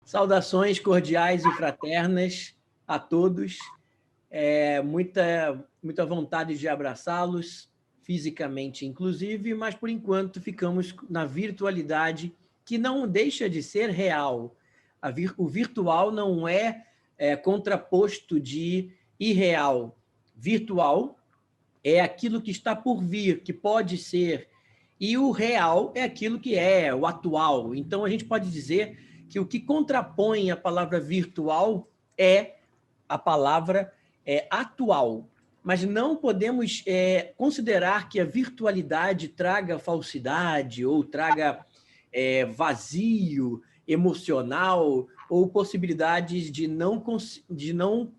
Saudações cordiais e fraternas a todos. Muita vontade de abraçá-los, fisicamente inclusive, mas por enquanto ficamos na virtualidade, que não deixa de ser real. O virtual não é contraposto de irreal. Virtual é aquilo que está por vir, que pode ser, e o real é aquilo que é, o atual. Então, a gente pode dizer que o que contrapõe a palavra virtual é a palavra atual. Mas não podemos considerar que a virtualidade traga falsidade ou traga vazio emocional ou possibilidades de não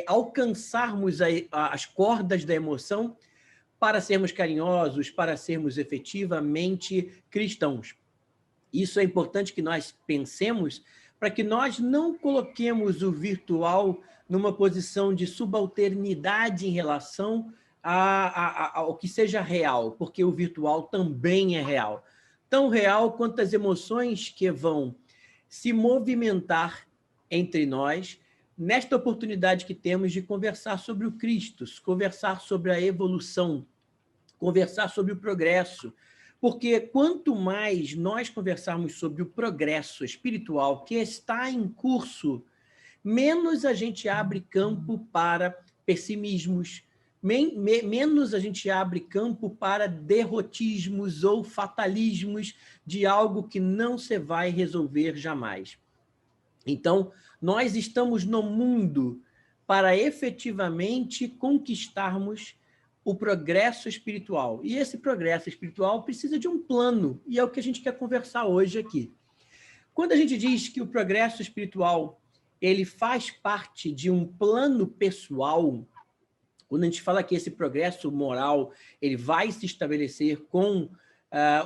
alcançarmos as cordas da emoção para sermos carinhosos, para sermos efetivamente cristãos. Isso é importante que nós pensemos para que nós não coloquemos o virtual numa posição de subalternidade em relação ao que seja real, porque o virtual também é real. Tão real quanto as emoções que vão se movimentar entre nós, nesta oportunidade que temos de conversar sobre o Cristo, conversar sobre a evolução, conversar sobre o progresso, porque quanto mais nós conversarmos sobre o progresso espiritual que está em curso, menos a gente abre campo para pessimismos, menos a gente abre campo para derrotismos ou fatalismos de algo que não se vai resolver jamais. Então, nós estamos no mundo para efetivamente conquistarmos o progresso espiritual. E esse progresso espiritual precisa de um plano, e é o que a gente quer conversar hoje aqui. Quando a gente diz que o progresso espiritual ele faz parte de um plano pessoal, quando a gente fala que esse progresso moral ele vai se estabelecer com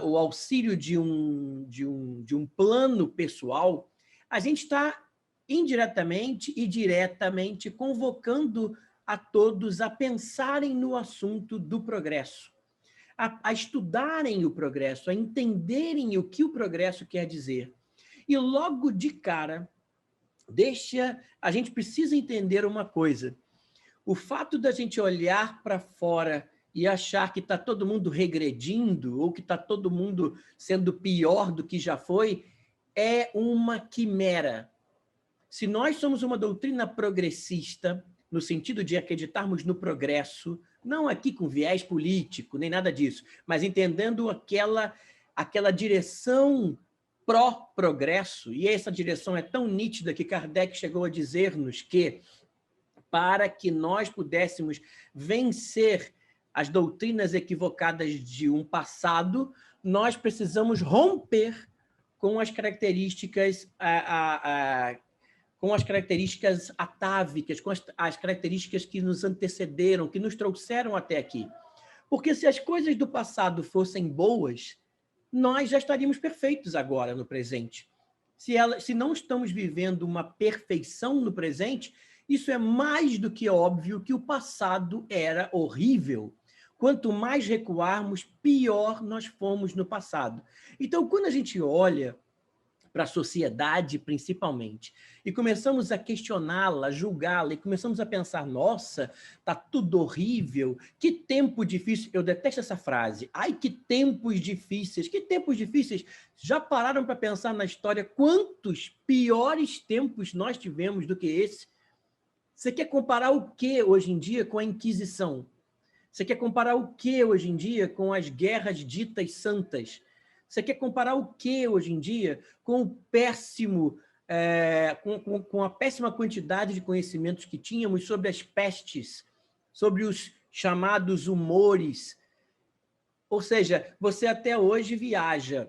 o auxílio de um plano pessoal, a gente está indiretamente e diretamente convocando a todos a pensarem no assunto do progresso, a estudarem o progresso, a entenderem o que o progresso quer dizer. E logo de cara, a gente precisa entender uma coisa. O fato da gente olhar para fora e achar que está todo mundo regredindo ou que está todo mundo sendo pior do que já foi, é uma quimera. Se nós somos uma doutrina progressista, no sentido de acreditarmos no progresso, não aqui com viés político, nem nada disso, mas entendendo aquela direção pró-progresso, e essa direção é tão nítida que Kardec chegou a dizer-nos que, para que nós pudéssemos vencer as doutrinas equivocadas de um passado, nós precisamos romper com as características atávicas, com as características que nos antecederam, que nos trouxeram até aqui. Porque se as coisas do passado fossem boas, nós já estaríamos perfeitos agora, no presente. Se não estamos vivendo uma perfeição no presente, isso é mais do que óbvio que o passado era horrível. Quanto mais recuarmos, pior nós fomos no passado. Então, quando a gente olha para a sociedade, principalmente, e começamos a questioná-la, julgá-la, e começamos a pensar, nossa, está tudo horrível, que tempo difícil, eu detesto essa frase, ai, que tempos difíceis, já pararam para pensar na história quantos piores tempos nós tivemos do que esse? Você quer comparar o que hoje em dia com a Inquisição? Você quer comparar o que hoje em dia com as guerras ditas santas? Você quer comparar o que hoje em dia com o péssimo, com a péssima quantidade de conhecimentos que tínhamos sobre as pestes, sobre os chamados humores? Ou seja, você até hoje viaja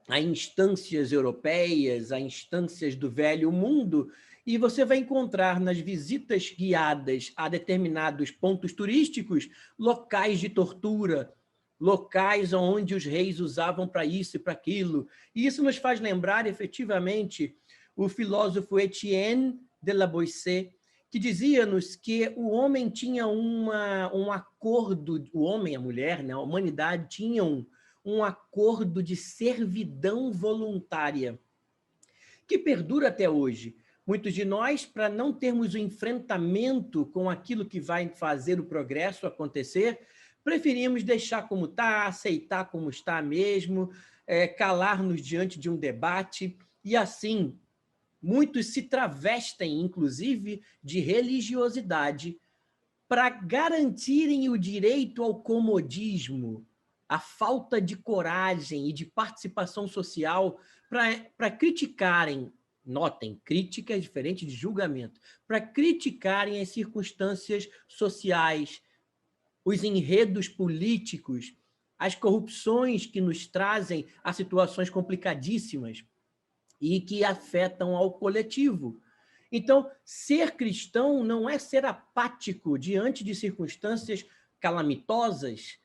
a instâncias europeias, a instâncias do velho mundo, e você vai encontrar nas visitas guiadas a determinados pontos turísticos locais de tortura, locais onde os reis usavam para isso e para aquilo. E isso nos faz lembrar, efetivamente, o filósofo Etienne de la Boétie, que dizia-nos que o homem tinha um acordo, o homem e a mulher, né, a humanidade tinham um acordo de servidão voluntária, que perdura até hoje. Muitos de nós, para não termos o enfrentamento com aquilo que vai fazer o progresso acontecer, preferimos deixar como está, aceitar como está mesmo, calar-nos diante de um debate, e assim, muitos se travestem, inclusive, de religiosidade para garantirem o direito ao comodismo, a falta de coragem e de participação social para criticarem, notem, crítica é diferente de julgamento, para criticarem as circunstâncias sociais, os enredos políticos, as corrupções que nos trazem a situações complicadíssimas e que afetam ao coletivo. Então, ser cristão não é ser apático diante de circunstâncias calamitosas.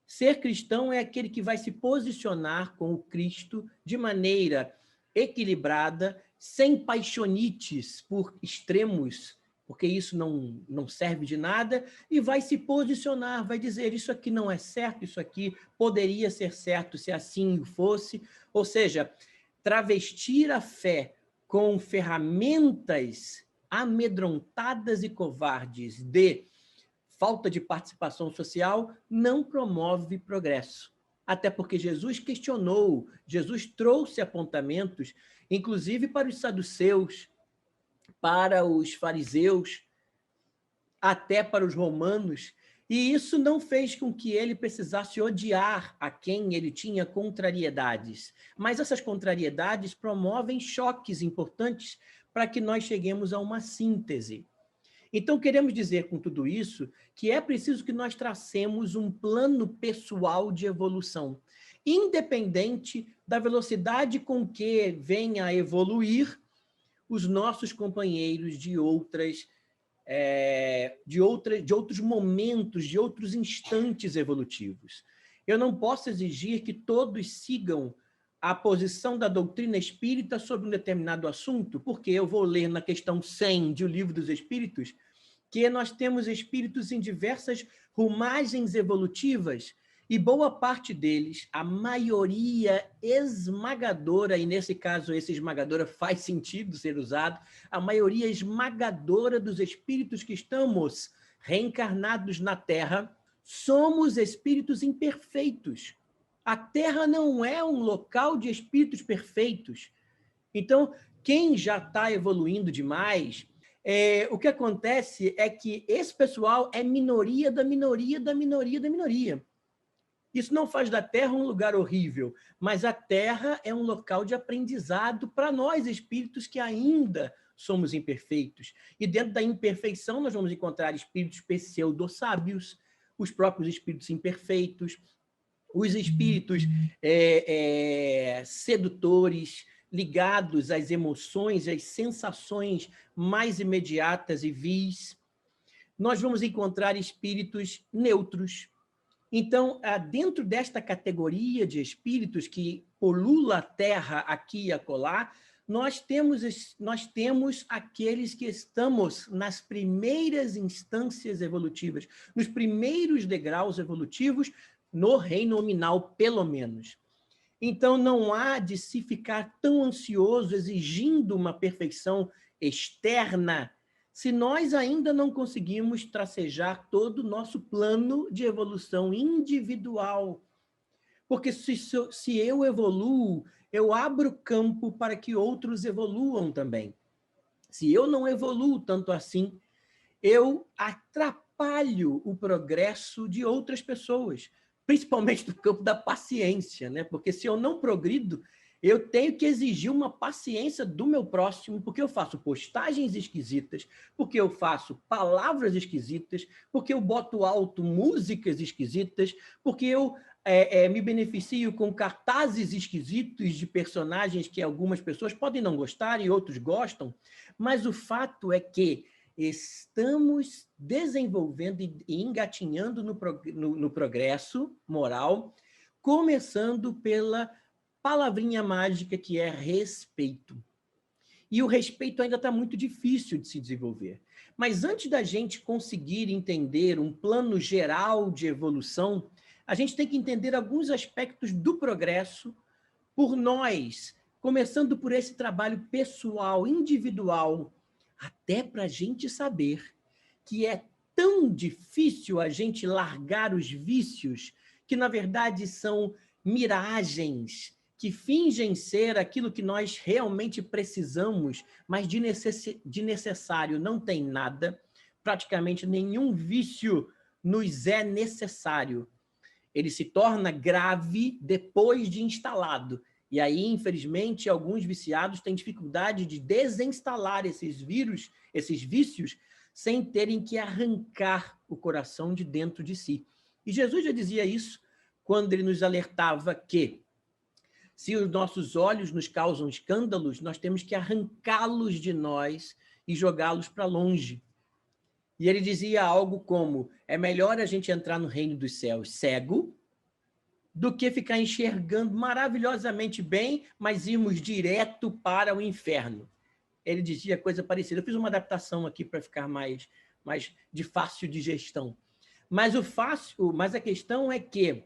Ser cristão é aquele que vai se posicionar com o Cristo de maneira equilibrada, sem paixonites por extremos, porque isso não serve de nada, e vai se posicionar, vai dizer, isso aqui não é certo, isso aqui poderia ser certo se assim fosse. Ou seja, travestir a fé com ferramentas amedrontadas e covardes de falta de participação social não promove progresso. Até porque Jesus questionou, Jesus trouxe apontamentos, inclusive para os saduceus, para os fariseus, até para os romanos, e isso não fez com que ele precisasse odiar a quem ele tinha contrariedades. Mas essas contrariedades promovem choques importantes para que nós cheguemos a uma síntese. Então, queremos dizer com tudo isso que é preciso que nós tracemos um plano pessoal de evolução, independente da velocidade com que venha a evoluir os nossos companheiros de outros momentos, de outros instantes evolutivos. Eu não posso exigir que todos sigam a posição da doutrina espírita sobre um determinado assunto, porque eu vou ler na questão 100 de O Livro dos Espíritos que nós temos espíritos em diversas rumagens evolutivas e boa parte deles, a maioria esmagadora, e nesse caso esse esmagadora faz sentido ser usado, a maioria esmagadora dos espíritos que estamos reencarnados na Terra, somos espíritos imperfeitos. A Terra não é um local de espíritos perfeitos. Então, quem já está evoluindo demais, o que acontece é que esse pessoal é minoria da minoria da minoria da minoria. Isso não faz da Terra um lugar horrível, mas a Terra é um local de aprendizado para nós, espíritos que ainda somos imperfeitos. E dentro da imperfeição nós vamos encontrar espíritos pseudo-sábios, os próprios espíritos imperfeitos, os espíritos sedutores, ligados às emoções, às sensações mais imediatas e vis. Nós vamos encontrar espíritos neutros. Então, dentro desta categoria de espíritos que polula a Terra aqui e acolá, nós temos aqueles que estamos nas primeiras instâncias evolutivas, nos primeiros degraus evolutivos, no reino nominal, pelo menos. Então, não há de se ficar tão ansioso exigindo uma perfeição externa se nós ainda não conseguimos tracejar todo o nosso plano de evolução individual. Porque se eu evoluo, eu abro campo para que outros evoluam também. Se eu não evoluo tanto assim, eu atrapalho o progresso de outras pessoas, principalmente no campo da paciência, né? Porque se eu não progrido, eu tenho que exigir uma paciência do meu próximo, porque eu faço postagens esquisitas, porque eu faço palavras esquisitas, porque eu boto alto músicas esquisitas, porque eu me beneficio com cartazes esquisitos de personagens que algumas pessoas podem não gostar e outros gostam, mas o fato é que estamos desenvolvendo e engatinhando no progresso moral, começando pela palavrinha mágica que é respeito. E o respeito ainda está muito difícil de se desenvolver. Mas antes da gente conseguir entender um plano geral de evolução, a gente tem que entender alguns aspectos do progresso por nós Começando por esse trabalho pessoal, individual, até para a gente saber que é tão difícil a gente largar os vícios, que na verdade são miragens, que fingem ser aquilo que nós realmente precisamos, mas de necessário não tem nada, praticamente nenhum vício nos é necessário. Ele se torna grave depois de instalado. E aí, infelizmente, alguns viciados têm dificuldade de desinstalar esses vírus, esses vícios, sem terem que arrancar o coração de dentro de si. E Jesus já dizia isso quando ele nos alertava que se os nossos olhos nos causam escândalos, nós temos que arrancá-los de nós e jogá-los para longe. E ele dizia algo como, é melhor a gente entrar no reino dos céus cego do que ficar enxergando maravilhosamente bem, mas irmos direto para o inferno. Ele dizia coisa parecida. Eu fiz uma adaptação aqui para ficar mais de fácil digestão. Mas a questão é que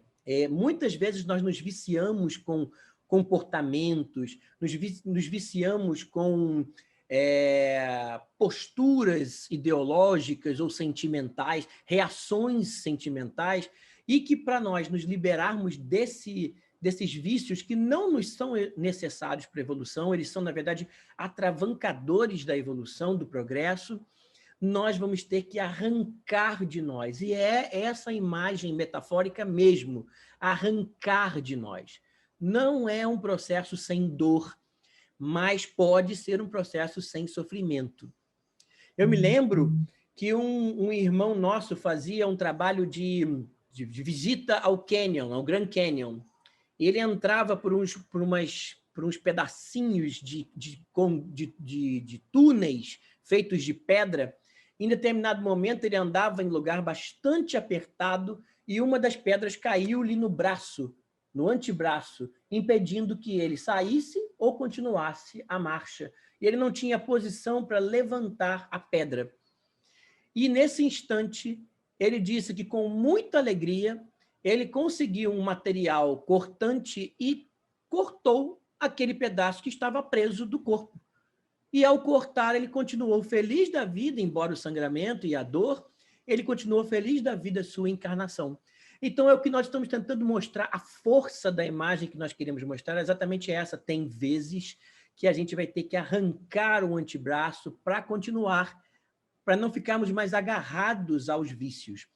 muitas vezes nós nos viciamos com comportamentos, nos viciamos com posturas ideológicas ou sentimentais, reações sentimentais, e que para nós nos liberarmos desses vícios que não nos são necessários para a evolução, eles são, na verdade, atravancadores da evolução, do progresso, nós vamos ter que arrancar de nós. E é essa imagem metafórica mesmo, arrancar de nós. Não é um processo sem dor, mas pode ser um processo sem sofrimento. Eu me lembro que um irmão nosso fazia um trabalho de visita ao Canyon, ao Grand Canyon. Ele entrava por uns pedacinhos de túneis feitos de pedra. Em determinado momento, ele andava em lugar bastante apertado e uma das pedras caiu-lhe no braço, no antebraço, impedindo que ele saísse ou continuasse a marcha. E ele não tinha posição para levantar a pedra. E, nesse instante, ele disse que, com muita alegria, ele conseguiu um material cortante e cortou aquele pedaço que estava preso do corpo. E, ao cortar, ele continuou feliz da vida, embora o sangramento e a dor, ele continuou feliz da vida, sua encarnação. Então, é o que nós estamos tentando mostrar, a força da imagem que nós queremos mostrar é exatamente essa. Tem vezes que a gente vai ter que arrancar o antebraço para continuar, para não ficarmos mais agarrados aos vícios.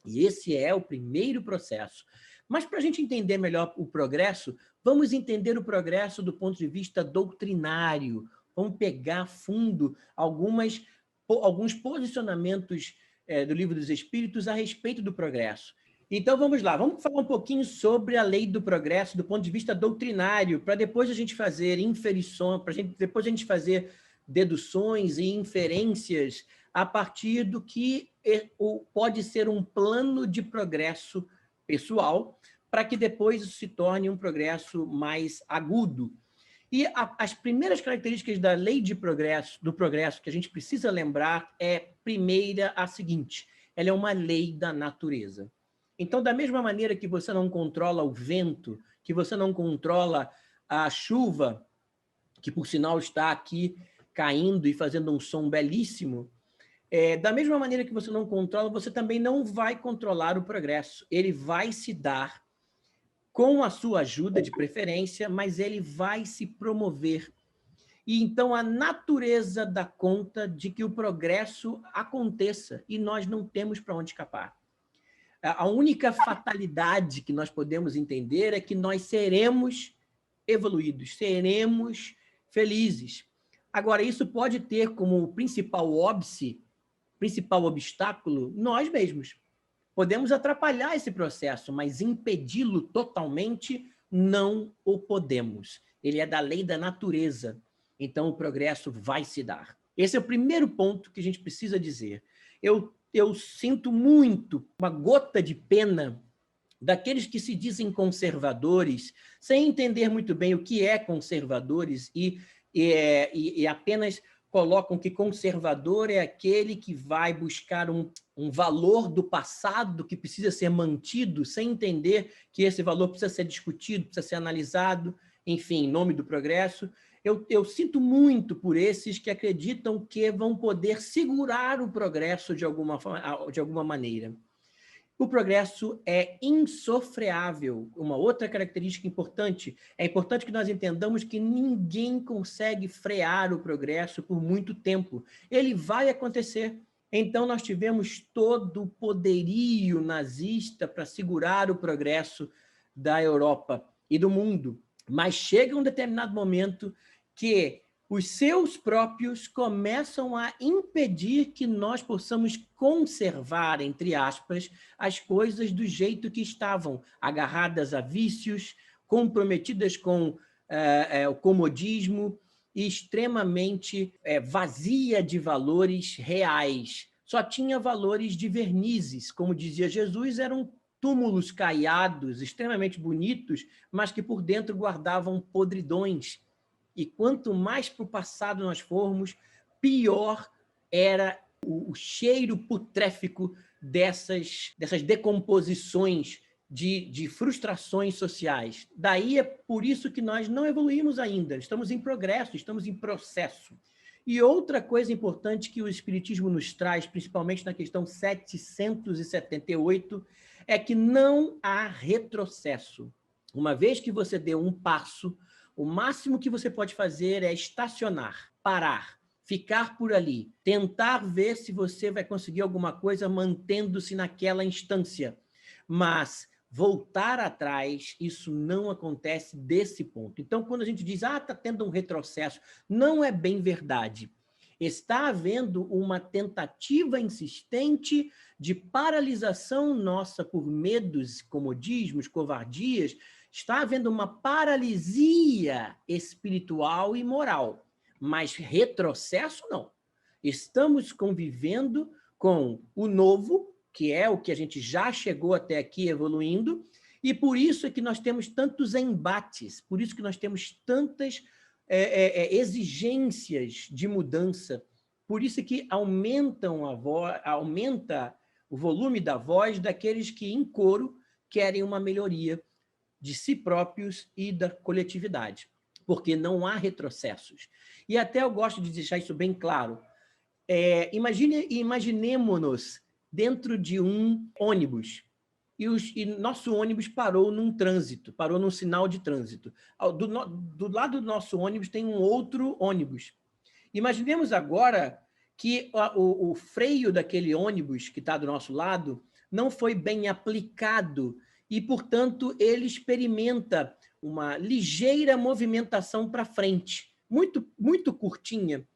E esse é o primeiro processo. Mas, para a gente entender melhor o progresso, vamos entender o progresso do ponto de vista doutrinário. Vamos pegar a fundo alguns posicionamentos do Livro dos Espíritos a respeito do progresso. Então, vamos lá, vamos falar um pouquinho sobre a lei do progresso do ponto de vista doutrinário, para depois a gente fazer inferições, depois a gente fazer deduções e inferências a partir do que pode ser um plano de progresso pessoal, para que depois isso se torne um progresso mais agudo. E as primeiras características da lei do progresso que a gente precisa lembrar primeira, a seguinte: ela é uma lei da natureza. Então, da mesma maneira que você não controla o vento, que você não controla a chuva, que por sinal está aqui caindo e fazendo um som belíssimo, da mesma maneira que você não controla, você também não vai controlar o progresso. Ele vai se dar com a sua ajuda, de preferência, mas ele vai se promover. E então a natureza dá conta de que o progresso aconteça e nós não temos para onde escapar. A única fatalidade que nós podemos entender é que nós seremos evoluídos, seremos felizes. Agora, isso pode ter como principal óbice, principal obstáculo, nós mesmos. Podemos atrapalhar esse processo, mas impedi-lo totalmente, não o podemos. Ele é da lei da natureza, então o progresso vai se dar. Esse é o primeiro ponto que a gente precisa dizer. Eu sinto muito uma gota de pena daqueles que se dizem conservadores, sem entender muito bem o que é conservadores e apenas colocam que conservador é aquele que vai buscar um valor do passado que precisa ser mantido, sem entender que esse valor precisa ser discutido, precisa ser analisado. enfim, em nome do progresso. Eu sinto muito por esses que acreditam que vão poder segurar o progresso de alguma maneira. O progresso é insofreável. Uma outra característica importante, é importante que nós entendamos que ninguém consegue frear o progresso por muito tempo. Ele vai acontecer. Então, nós tivemos todo o poderio nazista para segurar o progresso da Europa e do mundo. Mas chega um determinado momento que os seus próprios começam a impedir que nós possamos conservar, entre aspas, as coisas do jeito que estavam, agarradas a vícios, comprometidas com o comodismo e extremamente vazia de valores reais. Só tinha valores de vernizes, como dizia Jesus, eram túmulos caiados, extremamente bonitos, mas que por dentro guardavam podridões. E quanto mais para o passado nós formos, pior era o cheiro putréfico dessas decomposições de frustrações sociais. Daí é por isso que nós não evoluímos ainda, estamos em progresso, estamos em processo. E outra coisa importante que o Espiritismo nos traz, principalmente na questão 778, é que não há retrocesso. Uma vez que você deu um passo, o máximo que você pode fazer é estacionar, parar, ficar por ali, tentar ver se você vai conseguir alguma coisa mantendo-se naquela instância. Mas voltar atrás, isso não acontece desse ponto. Então, quando a gente diz, está tendo um retrocesso, não é bem verdade. Está havendo uma tentativa insistente de paralisação nossa por medos, comodismos, covardias. Está havendo uma paralisia espiritual e moral, mas retrocesso não. Estamos convivendo com o novo, que é o que a gente já chegou até aqui evoluindo, e por isso é que nós temos tantos embates, por isso que nós temos tantas exigências de mudança, por isso que aumenta o volume da voz daqueles que, em coro, querem uma melhoria de si próprios e da coletividade, porque não há retrocessos. E até eu gosto de deixar isso bem claro. Imaginemo-nos dentro de um ônibus, e nosso ônibus parou num trânsito, parou num sinal de trânsito. Do lado do nosso ônibus tem um outro ônibus. Imaginemos agora que o freio daquele ônibus que está do nosso lado não foi bem aplicado e, portanto, ele experimenta uma ligeira movimentação para frente, muito, muito curtinha.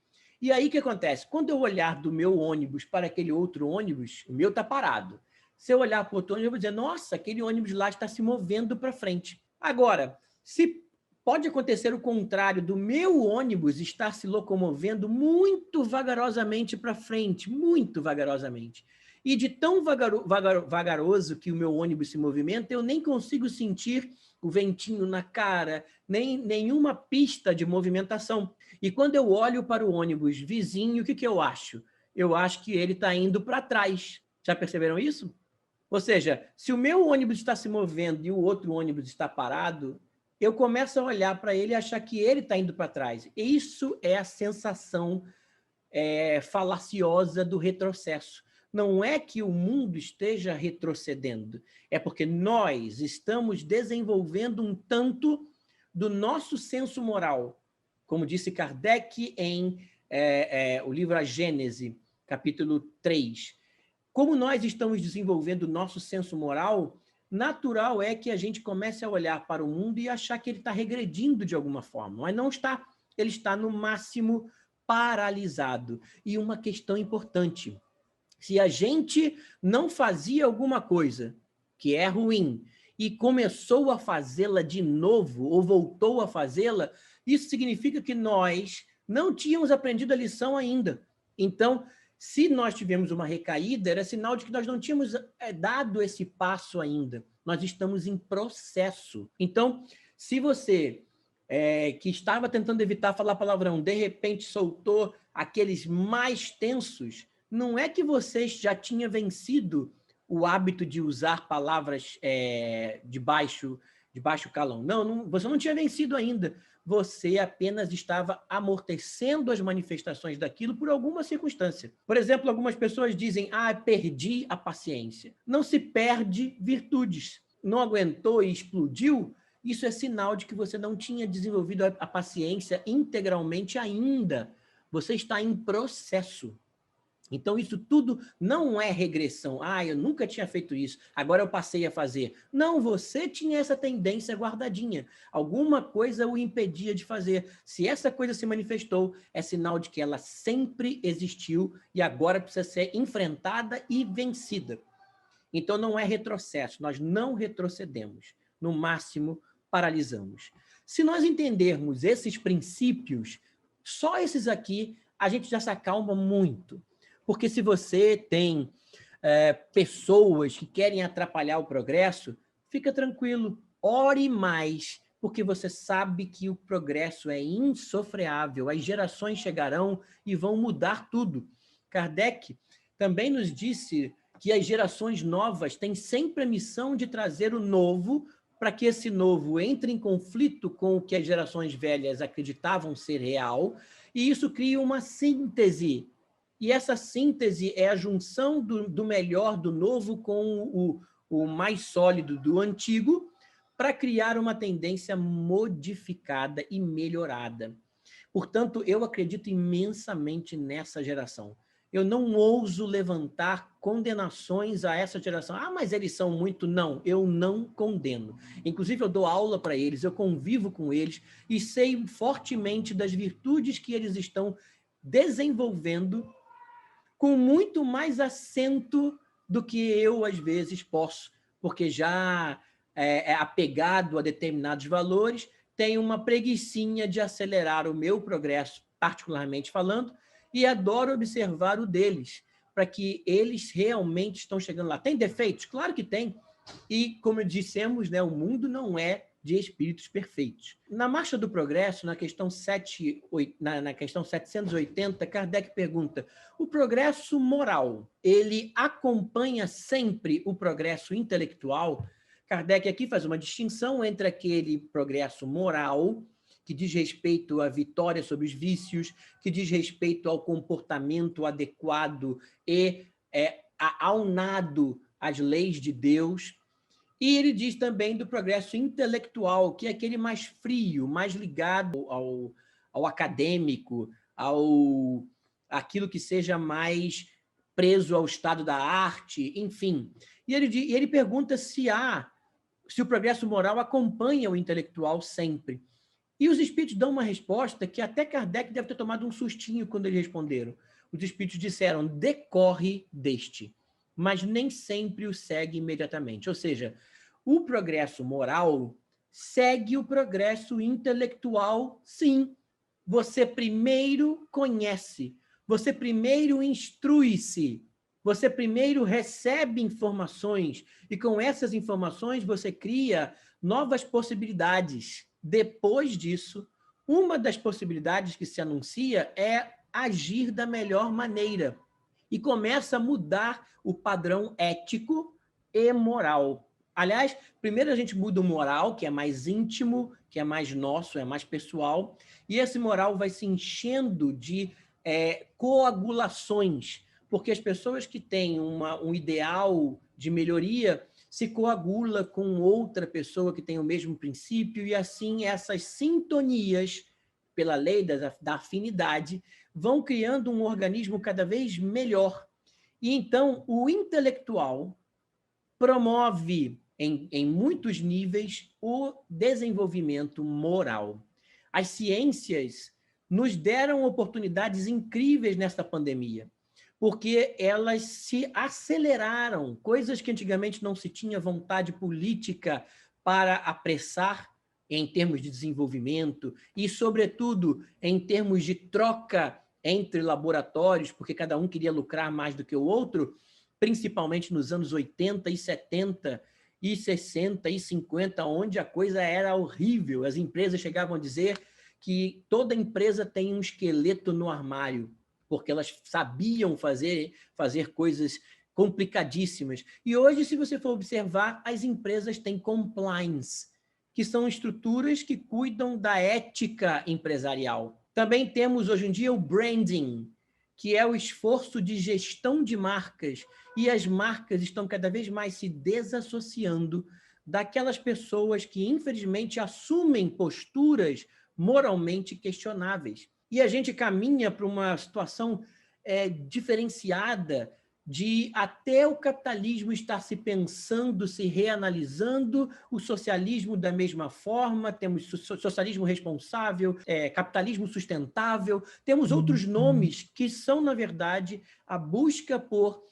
E aí o que acontece? Quando eu olhar do meu ônibus para aquele outro ônibus, o meu está parado. Se eu olhar para o outro ônibus, eu vou dizer, nossa, aquele ônibus lá está se movendo para frente. Agora, se pode acontecer o contrário do meu ônibus estar se locomovendo muito vagarosamente para frente, muito vagarosamente. E de tão vagaroso que o meu ônibus se movimenta, eu nem consigo sentir o ventinho na cara, nem nenhuma pista de movimentação. E quando eu olho para o ônibus vizinho, o que eu acho? Eu acho que ele está indo para trás. Já perceberam isso? Ou seja, se o meu ônibus está se movendo e o outro ônibus está parado, eu começo a olhar para ele e achar que ele está indo para trás. Isso é a sensação falaciosa do retrocesso. Não é que o mundo esteja retrocedendo, é porque nós estamos desenvolvendo um tanto do nosso senso moral. Como disse Kardec em o livro A Gênese, capítulo 3. Como nós estamos desenvolvendo o nosso senso moral, natural é que a gente comece a olhar para o mundo e achar que ele está regredindo de alguma forma, mas não está. Ele está, no máximo, paralisado. E uma questão importante, se a gente não fazia alguma coisa que é ruim e começou a fazê-la de novo ou voltou a fazê-la, isso significa que nós não tínhamos aprendido a lição ainda. Então, se nós tivemos uma recaída, era sinal de que nós não tínhamos dado esse passo ainda. Nós estamos em processo. Então, se você que estava tentando evitar falar palavrão, de repente soltou aqueles mais tensos, não é que você já tinha vencido o hábito de usar palavras de baixo de baixo calão. Não, você não tinha vencido ainda. Você apenas estava amortecendo as manifestações daquilo por alguma circunstância. Por exemplo, algumas pessoas dizem, perdi a paciência. Não se perde virtudes. Não aguentou e explodiu, isso é sinal de que você não tinha desenvolvido a paciência integralmente ainda. Você está em processo. Então, isso tudo não é regressão. Eu nunca tinha feito isso, agora eu passei a fazer. Não, você tinha essa tendência guardadinha. Alguma coisa o impedia de fazer. Se essa coisa se manifestou, é sinal de que ela sempre existiu e agora precisa ser enfrentada e vencida. Então, não é retrocesso, nós não retrocedemos. No máximo, paralisamos. Se nós entendermos esses princípios, só esses aqui, a gente já se acalma muito. Porque se você tem pessoas que querem atrapalhar o progresso, fica tranquilo, ore mais, porque você sabe que o progresso é insofreável, as gerações chegarão e vão mudar tudo. Kardec também nos disse que as gerações novas têm sempre a missão de trazer o novo, para que esse novo entre em conflito com o que as gerações velhas acreditavam ser real, e isso cria uma síntese. E essa síntese é a junção do melhor do novo com o mais sólido do antigo, para criar uma tendência modificada e melhorada. Portanto, eu acredito imensamente nessa geração. Eu não ouso levantar condenações a essa geração. Mas eles são muito... Não, eu não condeno. Inclusive, eu dou aula para eles, eu convivo com eles e sei fortemente das virtudes que eles estão desenvolvendo com muito mais acento do que eu, às vezes, posso, porque já é apegado a determinados valores, tenho uma preguicinha de acelerar o meu progresso, particularmente falando, e adoro observar o deles, para que eles realmente estão chegando lá. Tem defeitos? Claro que tem. E, como dissemos, o mundo não é de espíritos perfeitos. Na Marcha do Progresso, na questão 780, Kardec pergunta, o progresso moral, ele acompanha sempre o progresso intelectual? Kardec aqui faz uma distinção entre aquele progresso moral, que diz respeito à vitória sobre os vícios, que diz respeito ao comportamento adequado e aunado às leis de Deus. E ele diz também do progresso intelectual, que é aquele mais frio, mais ligado ao acadêmico, aquilo que seja mais preso ao estado da arte, enfim. E ele pergunta se o progresso moral acompanha o intelectual sempre. E os espíritos dão uma resposta que até Kardec deve ter tomado um sustinho quando eles responderam. Os espíritos disseram, decorre deste, mas nem sempre o segue imediatamente. Ou seja, o progresso moral segue o progresso intelectual, sim. Você primeiro conhece, você primeiro instrui-se, você primeiro recebe informações e com essas informações você cria novas possibilidades. Depois disso, uma das possibilidades que se anuncia é agir da melhor maneira e começa a mudar o padrão ético e moral. Aliás, primeiro a gente muda o moral, que é mais íntimo, que é mais nosso, é mais pessoal, e esse moral vai se enchendo de coagulações, porque as pessoas que têm um ideal de melhoria se coagula com outra pessoa que tem o mesmo princípio, e assim essas sintonias, pela lei da afinidade, vão criando um organismo cada vez melhor. E então o intelectual promove, em muitos níveis, o desenvolvimento moral. As ciências nos deram oportunidades incríveis nesta pandemia, porque elas se aceleraram, coisas que antigamente não se tinha vontade política para apressar em termos de desenvolvimento e, sobretudo, em termos de troca entre laboratórios, porque cada um queria lucrar mais do que o outro, principalmente nos anos 80 e 70 e 60 e 50, onde a coisa era horrível. As empresas chegavam a dizer que toda empresa tem um esqueleto no armário, porque elas sabiam fazer coisas complicadíssimas. E hoje, se você for observar, as empresas têm compliance, que são estruturas que cuidam da ética empresarial. Também temos, hoje em dia, o branding, que é o esforço de gestão de marcas, e as marcas estão cada vez mais se desassociando daquelas pessoas que, infelizmente, assumem posturas moralmente questionáveis. E a gente caminha para uma situação diferenciada de até o capitalismo estar se pensando, se reanalisando, o socialismo da mesma forma, temos socialismo responsável, capitalismo sustentável, temos outros nomes que são, na verdade, a busca por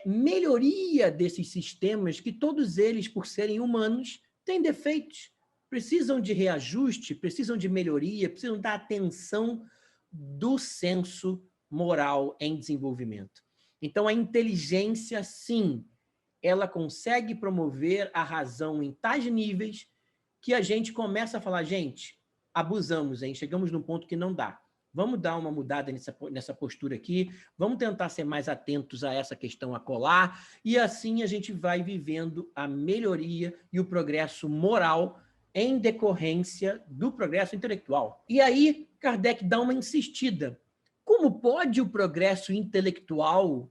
melhoria desses sistemas, que todos eles, por serem humanos, têm defeitos, precisam de reajuste, precisam de melhoria, precisam da atenção do senso moral em desenvolvimento. Então, a inteligência, sim, ela consegue promover a razão em tais níveis que a gente começa a falar, gente, abusamos, hein? Chegamos num ponto que não dá. Vamos dar uma mudada nessa postura aqui, vamos tentar ser mais atentos a essa questão acolá, e assim a gente vai vivendo a melhoria e o progresso moral em decorrência do progresso intelectual. E aí, Kardec dá uma insistida. Como pode o progresso intelectual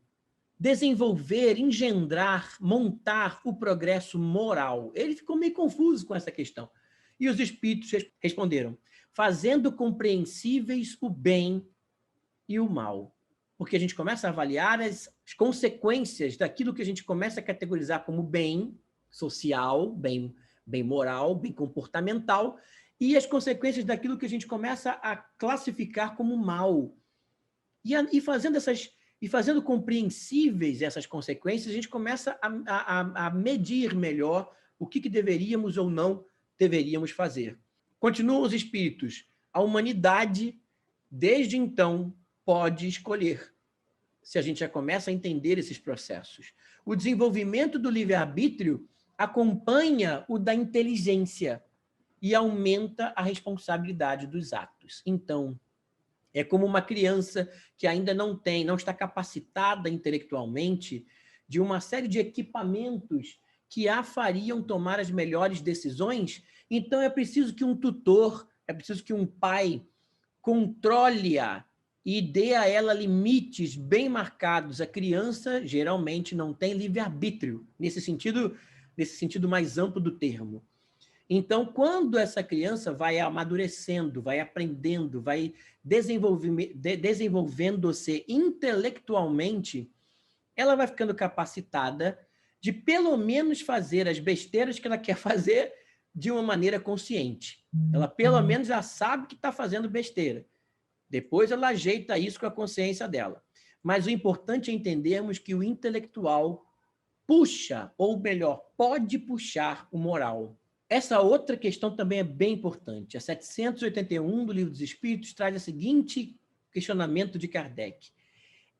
desenvolver, engendrar, montar o progresso moral? Ele ficou meio confuso com essa questão. E os espíritos responderam, fazendo compreensíveis o bem e o mal. Porque a gente começa a avaliar as consequências daquilo que a gente começa a categorizar como bem social, bem moral, bem comportamental, e as consequências daquilo que a gente começa a classificar como mal. E fazendo compreensíveis essas consequências, a gente começa a medir melhor o que deveríamos ou não deveríamos fazer. Continuam os espíritos. A humanidade, desde então, pode escolher, se a gente já começa a entender esses processos. O desenvolvimento do livre-arbítrio acompanha o da inteligência e aumenta a responsabilidade dos atos. Então, é como uma criança que ainda não está capacitada intelectualmente de uma série de equipamentos que a fariam tomar as melhores decisões. Então, é preciso que um tutor, é preciso que um pai controle-a e dê a ela limites bem marcados. A criança, geralmente, não tem livre-arbítrio, nesse sentido mais amplo do termo. Então, quando essa criança vai amadurecendo, vai aprendendo, vai desenvolvendo-se intelectualmente, ela vai ficando capacitada de, pelo menos, fazer as besteiras que ela quer fazer de uma maneira consciente. Ela, pelo menos, já sabe que está fazendo besteira. Depois, ela ajeita isso com a consciência dela. Mas o importante é entendermos que o intelectual puxa, ou melhor, pode puxar o moral. Essa outra questão também é bem importante. A 781 do Livro dos Espíritos traz o seguinte questionamento de Kardec.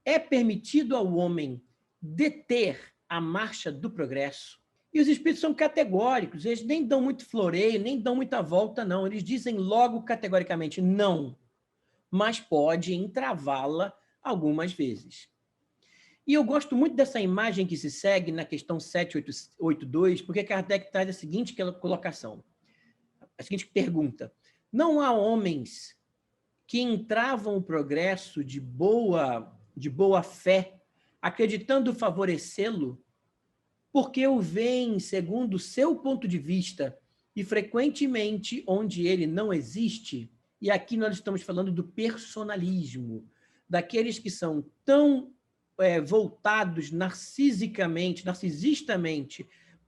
É permitido ao homem deter a marcha do progresso? E os espíritos são categóricos, eles nem dão muito floreio, nem dão muita volta, não. Eles dizem logo categoricamente não, mas pode entravá-la algumas vezes. E eu gosto muito dessa imagem que se segue na questão 782, porque Kardec traz a seguinte colocação, a seguinte pergunta. Não há homens que entravam o progresso de boa fé, acreditando favorecê-lo, porque o veem segundo o seu ponto de vista e frequentemente onde ele não existe? E aqui nós estamos falando do personalismo, daqueles que são tão voltados narcisistamente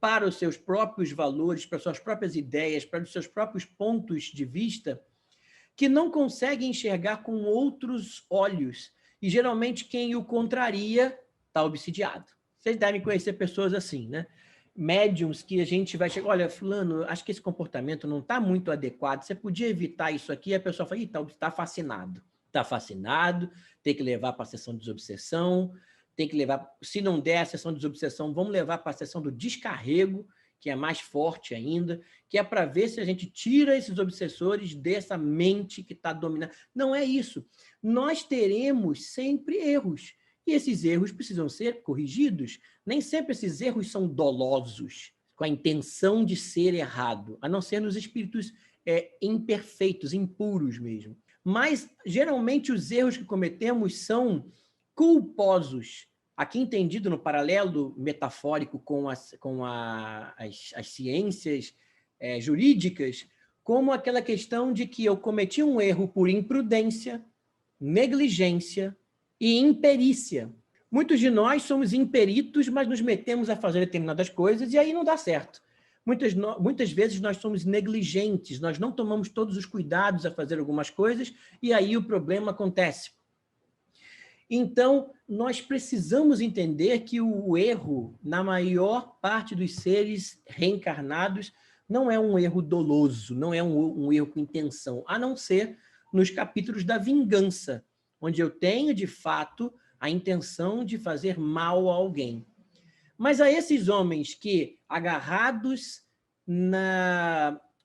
para os seus próprios valores, para as suas próprias ideias, para os seus próprios pontos de vista, que não conseguem enxergar com outros olhos. E, geralmente, quem o contraria está obsidiado. Vocês devem conhecer pessoas assim, né? Médiums que a gente vai chegar, olha, fulano, acho que esse comportamento não está muito adequado, você podia evitar isso aqui, e a pessoa fala, está fascinado. Está fascinado, tem que levar para a sessão de desobsessão, tem que levar, se não der a sessão de desobsessão, vamos levar para a sessão do descarrego, que é mais forte ainda, que é para ver se a gente tira esses obsessores dessa mente que está dominando. Não é isso. Nós teremos sempre erros, e esses erros precisam ser corrigidos. Nem sempre esses erros são dolosos. com a intenção de ser errado, a não ser nos espíritos imperfeitos, impuros mesmo. Mas, geralmente, os erros que cometemos são culposos. Aqui entendido no paralelo metafórico com as ciências jurídicas, como aquela questão de que eu cometi um erro por imprudência, negligência e imperícia. Muitos de nós somos imperitos, mas nos metemos a fazer determinadas coisas e aí não dá certo. Muitas vezes nós somos negligentes, nós não tomamos todos os cuidados a fazer algumas coisas e aí o problema acontece. Então, nós precisamos entender que o erro, na maior parte dos seres reencarnados, não é um erro doloso, não é um erro com intenção, a não ser nos capítulos da vingança, onde eu tenho, de fato, a intenção de fazer mal a alguém. Mas a esses homens que, agarrados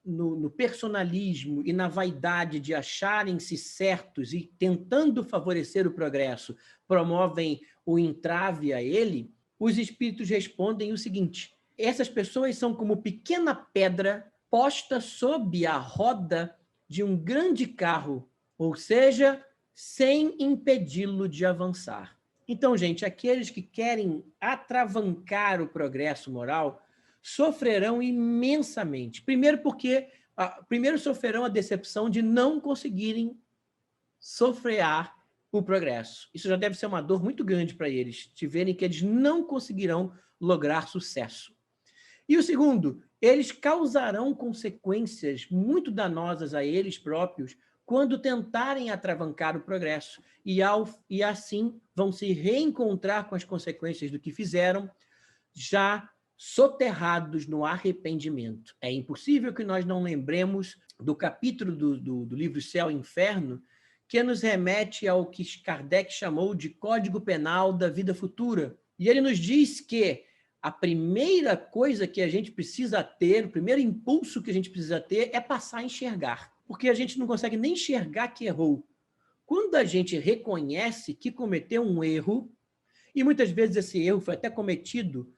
no personalismo e na vaidade de acharem-se certos e tentando favorecer o progresso, promovem o entrave a ele, os espíritos respondem o seguinte: essas pessoas são como pequena pedra posta sob a roda de um grande carro, ou seja, sem impedi-lo de avançar. Então, gente, aqueles que querem atravancar o progresso moral sofrerão imensamente. Primeiro sofrerão a decepção de não conseguirem sofrear o progresso. Isso já deve ser uma dor muito grande para eles, de verem que eles não conseguirão lograr sucesso. E o segundo, eles causarão consequências muito danosas a eles próprios quando tentarem atravancar o progresso, e assim vão se reencontrar com as consequências do que fizeram, já soterrados no arrependimento. É impossível que nós não lembremos do capítulo do livro Céu e Inferno, que nos remete ao que Kardec chamou de Código Penal da Vida Futura. E ele nos diz que a primeira coisa que a gente precisa ter, o primeiro impulso que a gente precisa ter é passar a enxergar, porque a gente não consegue nem enxergar que errou. Quando a gente reconhece que cometeu um erro, e muitas vezes esse erro foi até cometido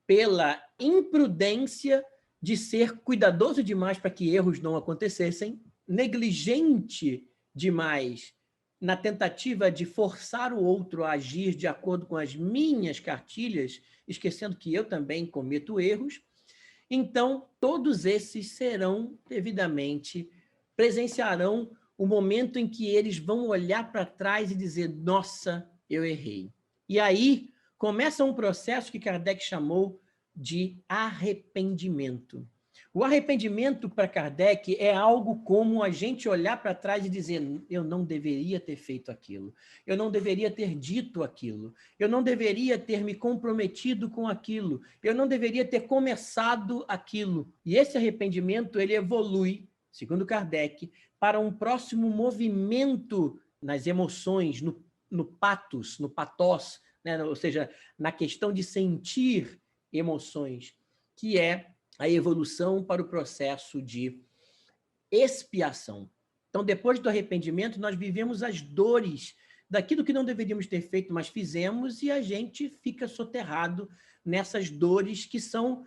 pela imprudência de ser cuidadoso demais para que erros não acontecessem, negligente demais na tentativa de forçar o outro a agir de acordo com as minhas cartilhas, esquecendo que eu também cometo erros. Então, todos esses serão devidamente, presenciarão o momento em que eles vão olhar para trás e dizer: nossa, eu errei. E aí começa um processo que Kardec chamou de arrependimento. O arrependimento, para Kardec, é algo como a gente olhar para trás e dizer: eu não deveria ter feito aquilo, eu não deveria ter dito aquilo, eu não deveria ter me comprometido com aquilo, eu não deveria ter começado aquilo. E esse arrependimento, ele evolui, segundo Kardec, para um próximo movimento nas emoções, no patos, no patós, né? Ou seja, na questão de sentir emoções, que é a evolução para o processo de expiação. Então, depois do arrependimento, nós vivemos as dores daquilo que não deveríamos ter feito, mas fizemos, e a gente fica soterrado nessas dores que são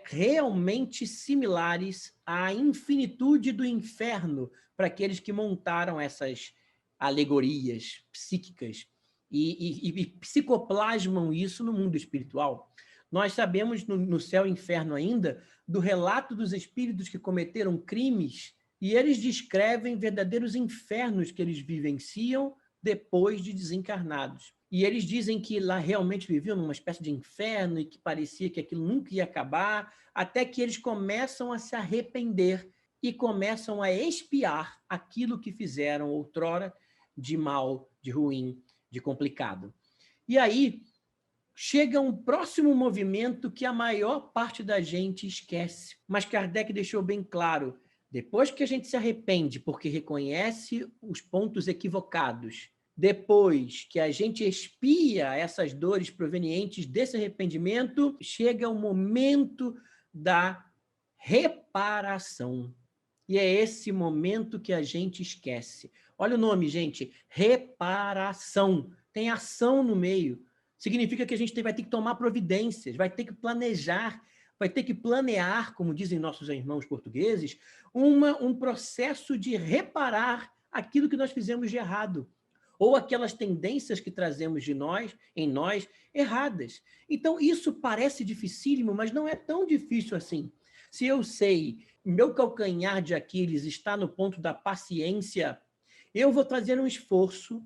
realmente similares à infinitude do inferno para aqueles que montaram essas alegorias psíquicas e psicoplasmam isso no mundo espiritual. Nós sabemos no Céu e Inferno ainda do relato dos espíritos que cometeram crimes, e eles descrevem verdadeiros infernos que eles vivenciam depois de desencarnados. E eles dizem que lá realmente viviam numa espécie de inferno e que parecia que aquilo nunca ia acabar, até que eles começam a se arrepender e começam a expiar aquilo que fizeram outrora de mal, de ruim, de complicado. E aí chega um próximo movimento que a maior parte da gente esquece. Mas Kardec deixou bem claro: depois que a gente se arrepende porque reconhece os pontos equivocados, depois que a gente expia essas dores provenientes desse arrependimento, chega o momento da reparação. E é esse momento que a gente esquece. Olha o nome, gente: reparação. Tem ação no meio. Significa que a gente vai ter que tomar providências, vai ter que planejar, vai ter que planear, como dizem nossos irmãos portugueses, um processo de reparar aquilo que nós fizemos de errado, ou aquelas tendências que trazemos em nós, erradas. Então, isso parece dificílimo, mas não é tão difícil assim. Se eu sei, meu calcanhar de Aquiles está no ponto da paciência, eu vou fazer um esforço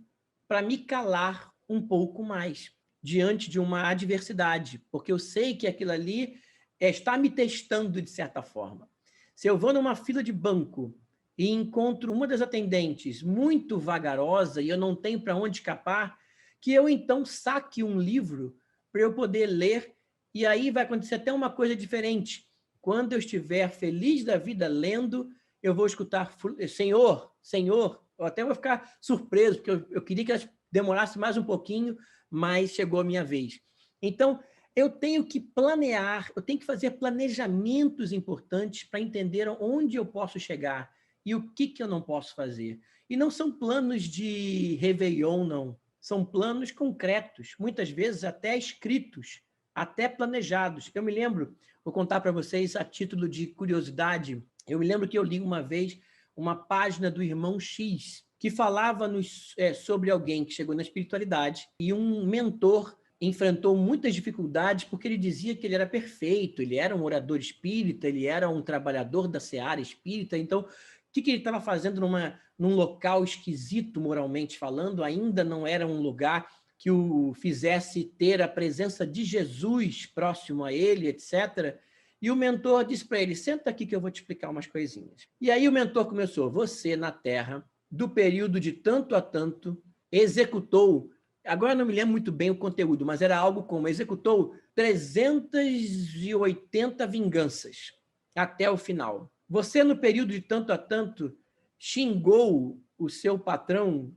para me calar um pouco mais diante de uma adversidade, porque eu sei que aquilo ali está me testando de certa forma. Se eu vou numa fila de banco e encontro uma das atendentes muito vagarosa e eu não tenho para onde escapar, que eu então saque um livro para eu poder ler, e aí vai acontecer até uma coisa diferente. Quando eu estiver feliz da vida lendo, eu vou escutar, Senhor, Senhor, eu até vou ficar surpreso, porque eu queria que elas demorasse mais um pouquinho, mas chegou a minha vez. Então, eu tenho que planear, eu tenho que fazer planejamentos importantes para entender onde eu posso chegar e o que eu não posso fazer. E não são planos de Réveillon, não. São planos concretos, muitas vezes até escritos, até planejados. Eu me lembro, vou contar para vocês a título de curiosidade, eu me lembro que eu li uma vez uma página do Irmão X, que falava sobre alguém que chegou na espiritualidade e um mentor enfrentou muitas dificuldades porque ele dizia que ele era perfeito, ele era um orador espírita, ele era um trabalhador da seara espírita, então o que ele estava fazendo num local esquisito, moralmente falando, ainda não era um lugar que o fizesse ter a presença de Jesus próximo a ele, etc., e o mentor disse para ele, senta aqui que eu vou te explicar umas coisinhas. E aí o mentor começou, você na Terra, do período de tanto a tanto, executou, agora não me lembro muito bem o conteúdo, mas era algo como, executou 380 vinganças até o final. Você, no período de tanto a tanto, xingou o seu patrão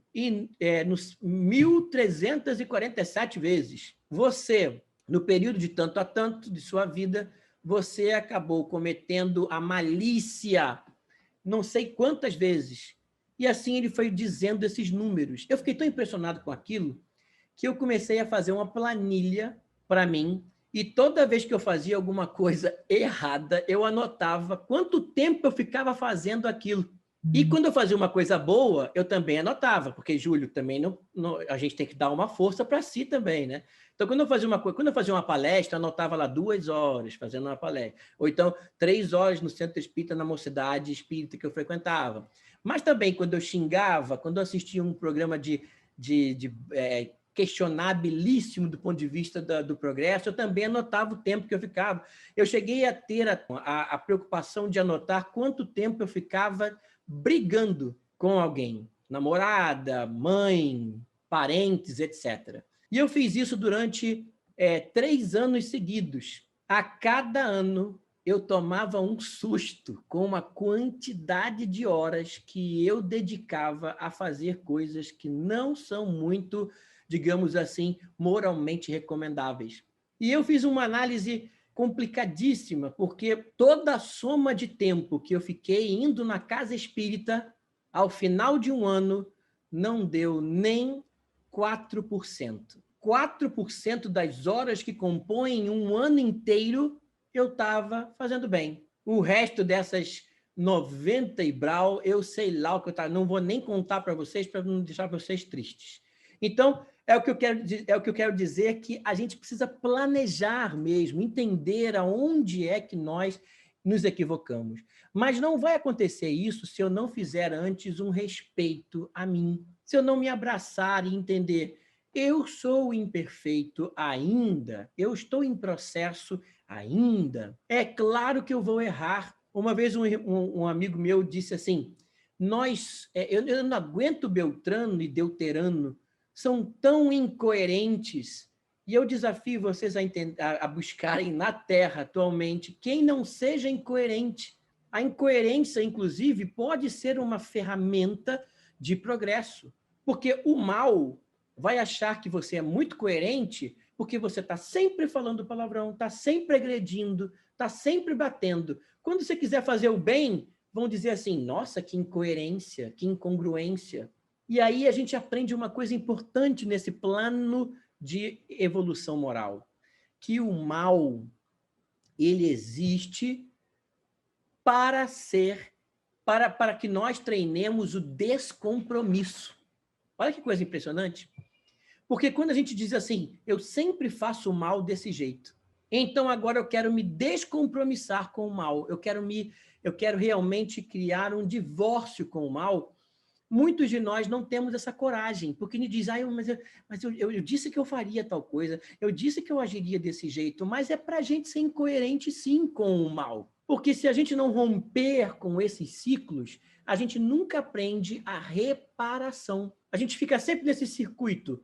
nos 1.347 vezes. Você, no período de tanto a tanto de sua vida, você acabou cometendo a malícia não sei quantas vezes. E assim ele foi dizendo esses números. Eu fiquei tão impressionado com aquilo que eu comecei a fazer uma planilha para mim e toda vez que eu fazia alguma coisa errada, eu anotava quanto tempo eu ficava fazendo aquilo. E quando eu fazia uma coisa boa, eu também anotava, porque, Júlio, também a gente tem que dar uma força para si também, né? Então, quando eu fazia uma palestra, eu anotava lá 2 horas fazendo uma palestra. Ou então, 3 horas no Centro Espírita, na mocidade espírita que eu frequentava. Mas também, quando eu xingava, quando eu assistia um programa questionabilíssimo do ponto de vista do progresso, eu também anotava o tempo que eu ficava. Eu cheguei a ter a preocupação de anotar quanto tempo eu ficava brigando com alguém, namorada, mãe, parentes, etc. E eu fiz isso durante 3 anos seguidos. A cada ano, eu tomava um susto com a quantidade de horas que eu dedicava a fazer coisas que não são muito, digamos assim, moralmente recomendáveis. E eu fiz uma análise complicadíssima, porque toda a soma de tempo que eu fiquei indo na casa espírita, ao final de um ano, não deu nem 4%. 4% das horas que compõem um ano inteiro, eu estava fazendo bem. O resto dessas 90 e brau, eu sei lá o que eu estava, não vou nem contar para vocês, para não deixar vocês tristes. Então, é o que eu quero dizer que a gente precisa planejar mesmo, entender aonde é que nós nos equivocamos. Mas não vai acontecer isso se eu não fizer antes um respeito a mim, se eu não me abraçar e entender, eu sou imperfeito ainda, eu estou em processo ainda. É claro que eu vou errar. Uma vez um amigo meu disse assim, eu não aguento Beltrano e Deuterano, são tão incoerentes. E eu desafio vocês a buscarem na Terra atualmente quem não seja incoerente. A incoerência, inclusive, pode ser uma ferramenta de progresso, porque o mal vai achar que você é muito coerente porque você está sempre falando palavrão, está sempre agredindo, está sempre batendo. Quando você quiser fazer o bem, vão dizer assim, nossa, que incoerência, que incongruência. E aí a gente aprende uma coisa importante nesse plano de evolução moral, que o mal ele existe para que nós treinemos o descompromisso. Olha que coisa impressionante. Porque quando a gente diz assim, eu sempre faço o mal desse jeito, então agora eu quero me descompromissar com o mal, eu quero realmente criar um divórcio com o mal. Muitos de nós não temos essa coragem, porque ele diz, eu disse que eu faria tal coisa, eu disse que eu agiria desse jeito, mas é para a gente ser incoerente, sim, com o mal. Porque se a gente não romper com esses ciclos, a gente nunca aprende a reparação. A gente fica sempre nesse circuito.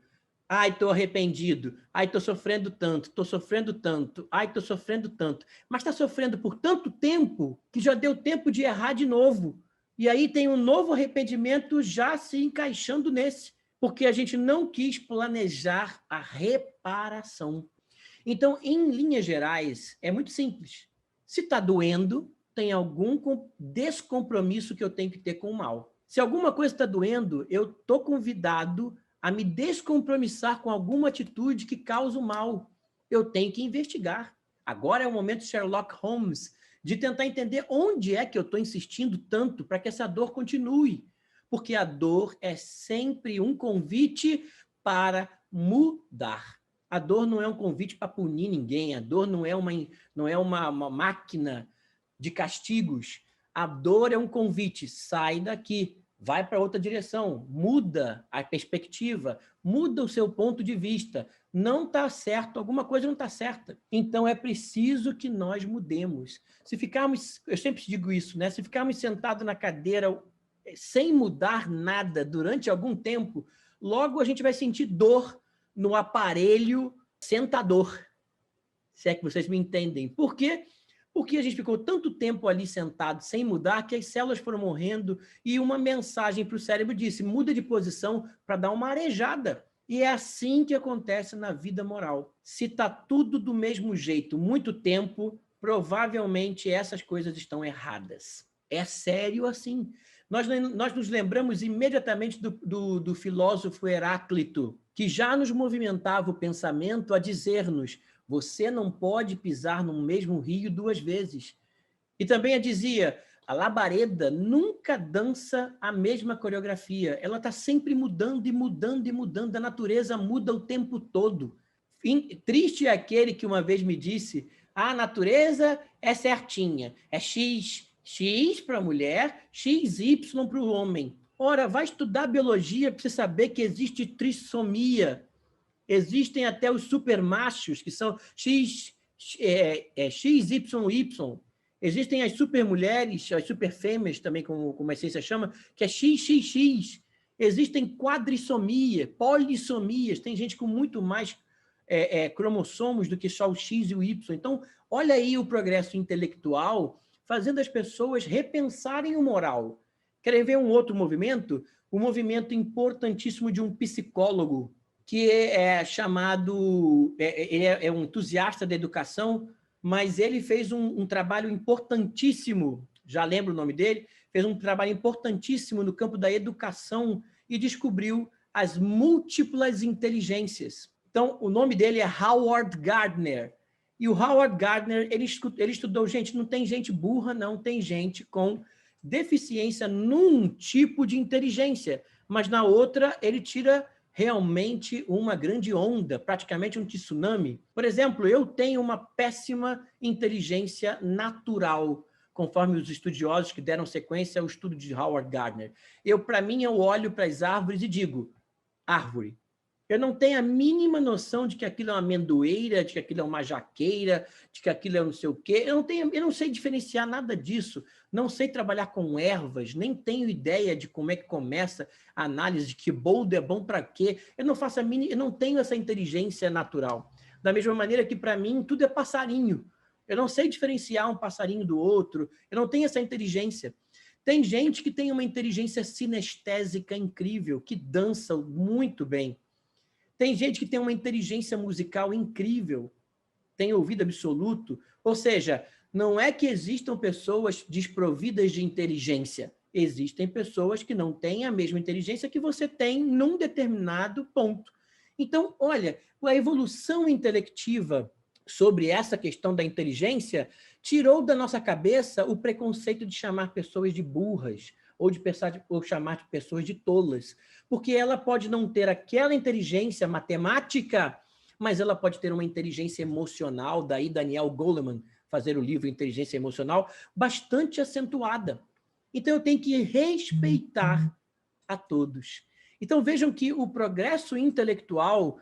Ai, estou arrependido. Ai, estou sofrendo tanto, estou sofrendo tanto. Ai, estou sofrendo tanto. Mas está sofrendo por tanto tempo que já deu tempo de errar de novo. E aí tem um novo arrependimento já se encaixando nesse, porque a gente não quis planejar a reparação. Então, em linhas gerais, é muito simples. Se está doendo, tem algum descompromisso que eu tenho que ter com o mal. Se alguma coisa está doendo, eu estou convidado a me descompromissar com alguma atitude que causa o mal. Eu tenho que investigar. Agora é o momento Sherlock Holmes de tentar entender onde é que eu estou insistindo tanto para que essa dor continue. Porque a dor é sempre um convite para mudar. A dor não é um convite para punir ninguém, a dor não é uma máquina de castigos. A dor é um convite, sai daqui, vai para outra direção, muda a perspectiva, muda o seu ponto de vista. Não está certo, alguma coisa não está certa. Então é preciso que nós mudemos. Se ficarmos, eu sempre digo isso, né? Se ficarmos sentados na cadeira sem mudar nada durante algum tempo, logo a gente vai sentir dor no aparelho sentador, se é que vocês me entendem. Por quê? Porque a gente ficou tanto tempo ali sentado sem mudar que as células foram morrendo e uma mensagem para o cérebro disse, muda de posição para dar uma arejada. E é assim que acontece na vida moral. Se está tudo do mesmo jeito muito tempo, provavelmente essas coisas estão erradas. É sério assim. Nós nos lembramos imediatamente do filósofo Heráclito, que já nos movimentava o pensamento a dizer-nos, você não pode pisar no mesmo rio duas vezes. E também dizia, a labareda nunca dança a mesma coreografia, ela está sempre mudando e mudando e mudando, a natureza muda o tempo todo. Triste é aquele que uma vez me disse, a natureza é certinha, é X para a mulher, XY para o homem. Ora, vai estudar biologia para você saber que existe trissomia. Existem até os supermachos, que são XYY. Existem as supermulheres, as superfêmeas também, como a ciência chama, que é XXX. Existem quadrissomia, polissomias. Tem gente com muito mais cromossomos do que só o X e o Y. Então, olha aí o progresso intelectual fazendo as pessoas repensarem o moral. Querem ver um outro movimento? O movimento importantíssimo de um psicólogo, que é chamado... ele é um entusiasta da educação, mas ele fez um trabalho importantíssimo, já lembro o nome dele, fez um trabalho importantíssimo no campo da educação e descobriu as múltiplas inteligências. Então, o nome dele é Howard Gardner. E o Howard Gardner, ele estudou, gente, não tem gente burra, não, tem gente com deficiência num tipo de inteligência, mas na outra ele tira realmente uma grande onda, praticamente um tsunami. Por exemplo, eu tenho uma péssima inteligência natural, conforme os estudiosos que deram sequência ao estudo de Howard Gardner. Para mim, eu olho para as árvores e digo, árvore. Eu não tenho a mínima noção de que aquilo é uma amendoeira, de que aquilo é uma jaqueira, de que aquilo é não sei o quê. Eu não sei diferenciar nada disso. Não sei trabalhar com ervas, nem tenho ideia de como é que começa a análise de que boldo é bom para quê. Eu não tenho essa inteligência natural. Da mesma maneira que, para mim, tudo é passarinho. Eu não sei diferenciar um passarinho do outro. Eu não tenho essa inteligência. Tem gente que tem uma inteligência sinestésica incrível, que dança muito bem. Tem gente que tem uma inteligência musical incrível, tem ouvido absoluto. Ou seja, não é que existam pessoas desprovidas de inteligência. Existem pessoas que não têm a mesma inteligência que você tem num determinado ponto. Então, olha, a evolução intelectiva sobre essa questão da inteligência, tirou da nossa cabeça o preconceito de chamar pessoas de burras ou chamar de pessoas de tolas, porque ela pode não ter aquela inteligência matemática, mas ela pode ter uma inteligência emocional, daí Daniel Goleman fazer o livro Inteligência Emocional, bastante acentuada. Então eu tenho que respeitar a todos. Então vejam que o progresso intelectual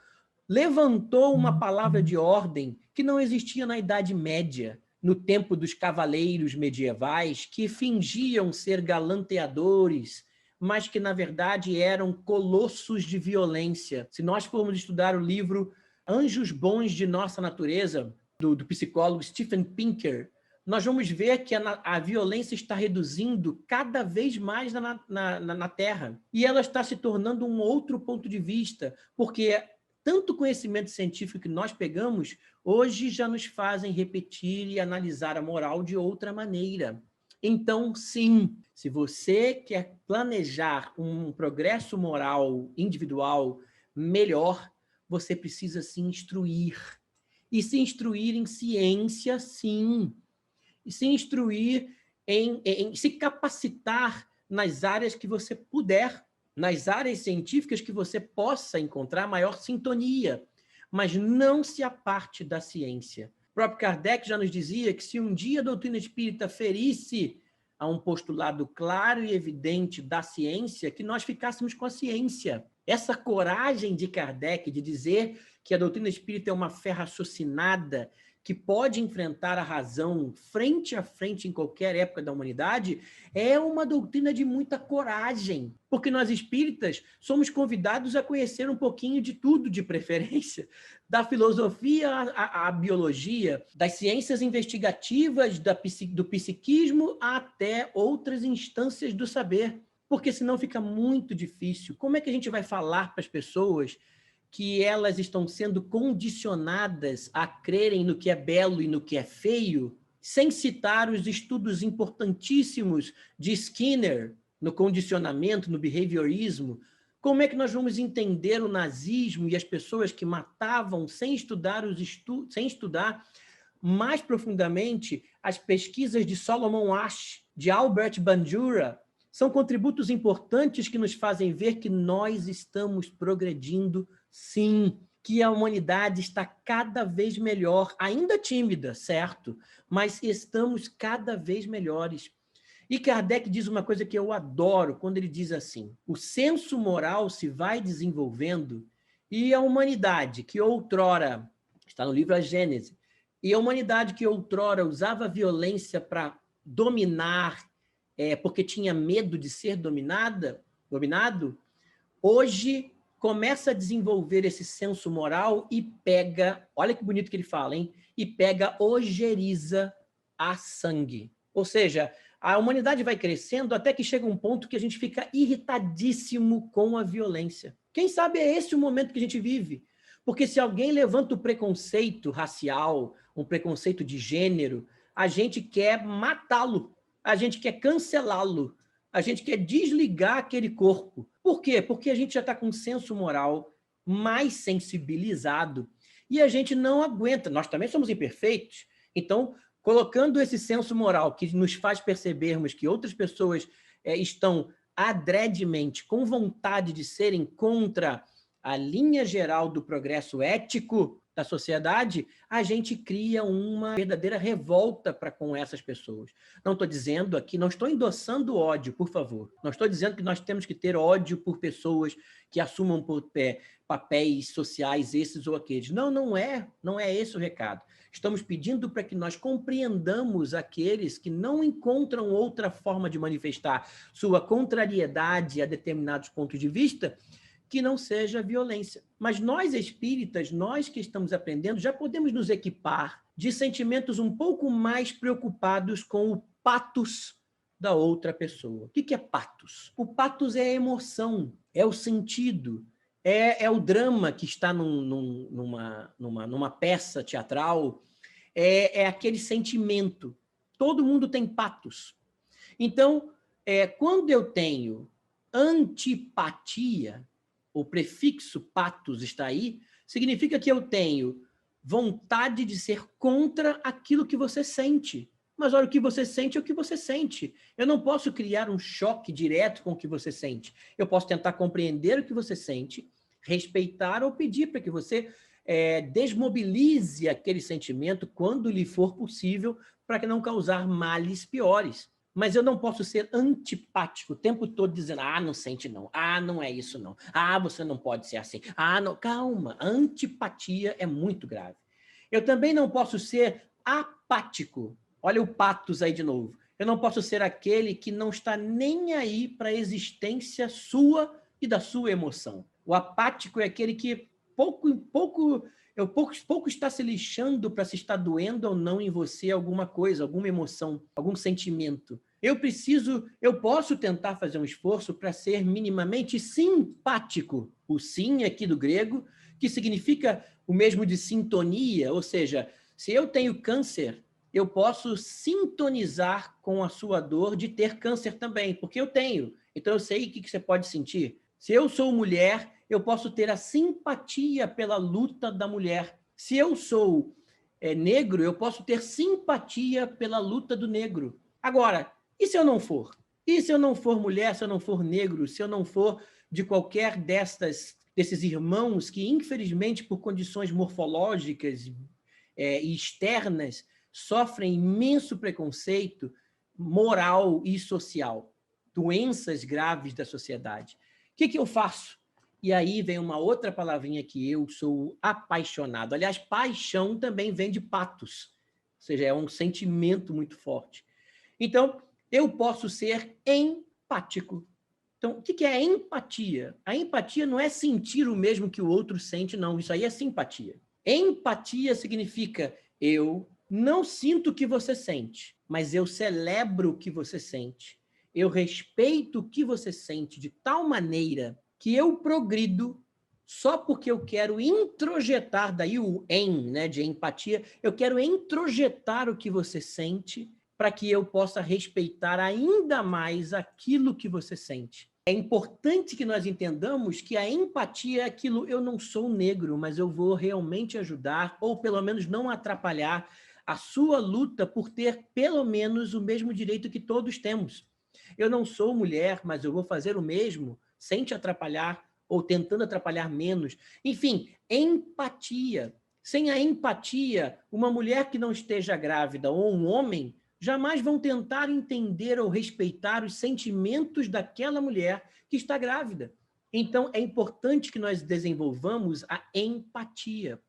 levantou uma palavra de ordem que não existia na Idade Média, no tempo dos cavaleiros medievais, que fingiam ser galanteadores, mas que, na verdade, eram colossos de violência. Se nós formos estudar o livro Anjos Bons de Nossa Natureza, do psicólogo Steven Pinker, nós vamos ver que a violência está reduzindo cada vez mais na Terra. E ela está se tornando um outro ponto de vista, porque tanto conhecimento científico que nós pegamos, hoje já nos fazem repetir e analisar a moral de outra maneira. Então, sim, se você quer planejar um progresso moral individual melhor, você precisa se instruir. E se instruir em ciência, sim. E se instruir em se capacitar nas áreas que você puder, nas áreas científicas que você possa encontrar maior sintonia, mas não se aparte da ciência. O próprio Kardec já nos dizia que se um dia a doutrina espírita ferisse a um postulado claro e evidente da ciência, que nós ficássemos com a ciência. Essa coragem de Kardec de dizer que a doutrina espírita é uma fé raciocinada, que pode enfrentar a razão frente a frente em qualquer época da humanidade, é uma doutrina de muita coragem, porque nós espíritas somos convidados a conhecer um pouquinho de tudo, de preferência, da filosofia à biologia, das ciências investigativas, do psiquismo até outras instâncias do saber, porque senão fica muito difícil. Como é que a gente vai falar para as pessoas que elas estão sendo condicionadas a crerem no que é belo e no que é feio, sem citar os estudos importantíssimos de Skinner no condicionamento, no behaviorismo? Como é que nós vamos entender o nazismo e as pessoas que matavam sem estudar mais profundamente as pesquisas de Solomon Asch, de Albert Bandura? São contributos importantes que nos fazem ver que nós estamos progredindo, sim, que a humanidade está cada vez melhor, ainda tímida, certo? Mas estamos cada vez melhores. E Kardec diz uma coisa que eu adoro, quando ele diz assim: o senso moral se vai desenvolvendo e a humanidade que outrora, está no livro A Gênese, e a humanidade que outrora usava a violência para dominar, porque tinha medo de ser dominado, hoje começa a desenvolver esse senso moral e pega, olha que bonito que ele fala, hein? E pega ojeriza a sangue. Ou seja, a humanidade vai crescendo até que chega um ponto que a gente fica irritadíssimo com a violência. Quem sabe é esse o momento que a gente vive? Porque se alguém levanta o preconceito racial, um preconceito de gênero, a gente quer matá-lo, a gente quer cancelá-lo, a gente quer desligar aquele corpo. Por quê? Porque a gente já está com um senso moral mais sensibilizado e a gente não aguenta. Nós também somos imperfeitos. Então, colocando esse senso moral que nos faz percebermos que outras pessoas estão adredemente com vontade de serem contra a linha geral do progresso ético da sociedade, a gente cria uma verdadeira revolta para com essas pessoas. Não estou dizendo aqui, não estou endossando ódio, por favor. Não estou dizendo que nós temos que ter ódio por pessoas que assumam papéis sociais esses ou aqueles. Não, não é esse o recado. Estamos pedindo para que nós compreendamos aqueles que não encontram outra forma de manifestar sua contrariedade a determinados pontos de vista que não seja violência. Mas nós espíritas, nós que estamos aprendendo, já podemos nos equipar de sentimentos um pouco mais preocupados com o patos da outra pessoa. O que é patos? O patos é a emoção, é o sentido, é o drama que está numa peça teatral, é aquele sentimento. Todo mundo tem patos. Então, quando eu tenho antipatia, o prefixo patos está aí, significa que eu tenho vontade de ser contra aquilo que você sente. Mas olha, o que você sente é o que você sente. Eu não posso criar um choque direto com o que você sente. Eu posso tentar compreender o que você sente, respeitar ou pedir para que você desmobilize aquele sentimento quando lhe for possível, para que não causar males piores. Mas eu não posso ser antipático o tempo todo dizendo, não sente não, não é isso não, você não pode ser assim, não, calma, a antipatia é muito grave. Eu também não posso ser apático, olha o patos aí de novo, eu não posso ser aquele que não está nem aí para a existência sua e da sua emoção. O apático é aquele que pouco está se lixando para se está doendo ou não em você alguma coisa, alguma emoção, algum sentimento. Eu posso tentar fazer um esforço para ser minimamente simpático. O sim aqui do grego, que significa o mesmo de sintonia, ou seja, se eu tenho câncer, eu posso sintonizar com a sua dor de ter câncer também, porque eu tenho. Então eu sei o que você pode sentir. Se eu sou mulher, eu posso ter a simpatia pela luta da mulher. Se eu sou negro, eu posso ter simpatia pela luta do negro. Agora, e se eu não for? E se eu não for mulher, se eu não for negro, se eu não for de qualquer desses irmãos que, infelizmente, por condições morfológicas e externas, sofrem imenso preconceito moral e social, doenças graves da sociedade. O que eu faço? E aí vem uma outra palavrinha que eu sou apaixonado. Aliás, paixão também vem de patos, ou seja, é um sentimento muito forte. Então, eu posso ser empático. Então, o que é empatia? A empatia não é sentir o mesmo que o outro sente, não. Isso aí é simpatia. Empatia significa eu não sinto o que você sente, mas eu celebro o que você sente. Eu respeito o que você sente de tal maneira que eu progrido só porque eu quero introjetar, daí o né, de empatia, eu quero introjetar o que você sente para que eu possa respeitar ainda mais aquilo que você sente. É importante que nós entendamos que a empatia é aquilo, eu não sou negro, mas eu vou realmente ajudar, ou pelo menos não atrapalhar a sua luta por ter pelo menos o mesmo direito que todos temos. Eu não sou mulher, mas eu vou fazer o mesmo, sem te atrapalhar, ou tentando atrapalhar menos. Enfim, empatia. Sem a empatia, uma mulher que não esteja grávida ou um homem jamais vão tentar entender ou respeitar os sentimentos daquela mulher que está grávida. Então, é importante que nós desenvolvamos a empatia.